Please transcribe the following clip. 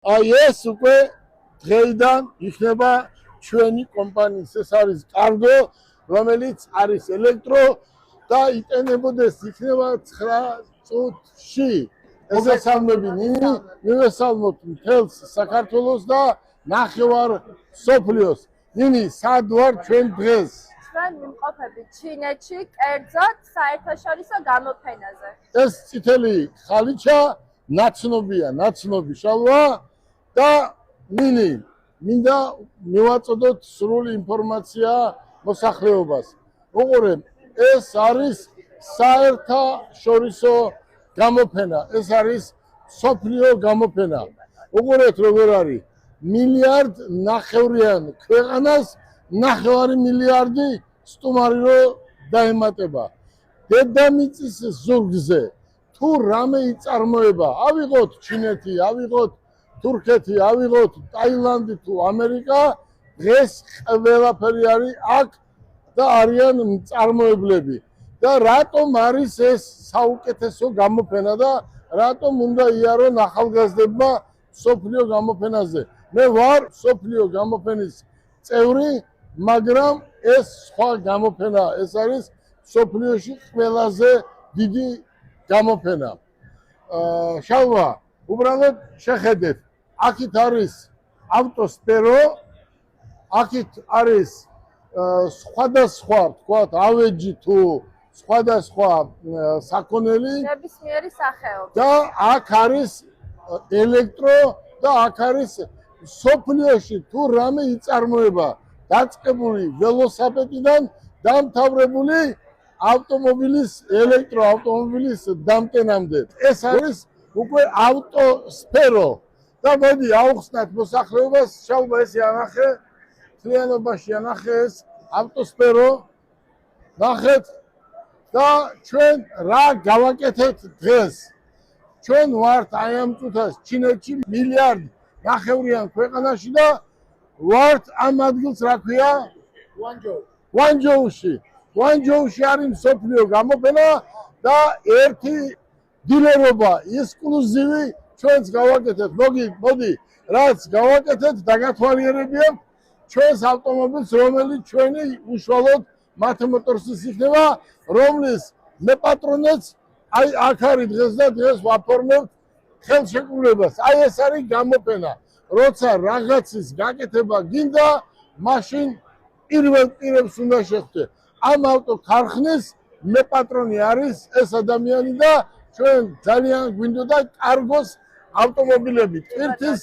აი ეს უკვე დღეიდან იქნება ჩვენი კომპანიის ეს არის კარგო, რომელიც არის ელექტრო და იტენებოდეს იქნება 9 წუთში. ესესალმები ნინი, მივესალმოთ მთელს საქართველოს და ნახევარ სოფლიოს. ნინი, სად ვარ ჩვენ დღეს? ჩვენ ვიმყოფებით ჩინეთში, კერძოდ საერთაშორისო გამოფენაზე. ეს წითელი ხალიჩა ნაცნობია, ნაცნობი შალვა და ნინი, მინდა მივაწოდოთ სრული ინფორმაცია მოსახლეობას. უყურე, ეს არის საერთაშორისო გამოფენა, ეს არის სოფლიო გამოფენა. უყურეთ როგორ არის, მილიარდ ნახევრიან ქვეყანას 9 მილიარდი სტუმარი რო დაემატება. დედამიწის ზურგზე თუ რამე იწარმოება, ავიღოთ ჩინეთი, ავიღოთ თურქეთი, ავიღოთ ტაილანდი თუ ამერიკა, დღეს ყველაფერი არის აქ და არიან მწარმოებლები. და რატომ არის ეს საუკეთესო გამოფენა და რატომ უნდა იარონ ახალგაზრდებმა სოფლიო გამოფენაზე? მე ვარ სოფლიო გამოფენის წევრი, მაგრამ ეს სხვა გამოფენა, ეს არის სოფლიოში ყველაზე დიდი გამოფენა. შალვა, უბრალოდ შეხედეთ, აქეთ არის ავტოსპერო, აქეთ არის სხვადასხვა, თქვათ, ავეჯი თუ სხვადასხვა საქონელი ნებისმიერი სახეობა. და აქ არის ელექტრო და აქ არის სოფლიოში თუ რამე იწარმოება, დაწყებული ველოსიპედიდან დამთავრებული ავტომობილის ელექტროავტომობილის დამტენამდე. ეს არის უკვე ავტოსფერო და მოდი ავხსნათ მოსახლეობას, შალვა ეს ანახე, მთლიანობაში ანახე ეს ავტოსფერო, ნახეთ და ჩვენ რა გავაკეთეთ დღეს. ჩვენ ვართ აი ამ წუთას ჩინეთში მილიარდ ნახევრიან ქვეყანაში და ვართ ამ ადგილს რა ქვია? გვანჯოუში. გვანჯოუში არის მსოფლიო გამოფენა და ერთი დილერობა ექსკლუზივი ჩვენს გავაკეთეთ. მოდი, რაც გავაკეთეთ, დაგათვალიერებიათ ჩვენს ავტომობილს, რომელიც ჩვენი უშუალოდ მათ მოტორსის იქნება, რომლის მეპატრონეც აი აქ არის დღეს და დღეს ვაფორმებთ ხელშეკრულებას. აი ეს არის გამოფენა. როცა რაღაცის გაკეთება გინდა, მაშინ პირველ პირებს უნდა შეხვდე. ამ ავტოქარხნის მეპატრონი არის ეს ადამიანი და ჩვენ ძალიან გვინდოდა კარგოს ავტომობილები, ტვირთის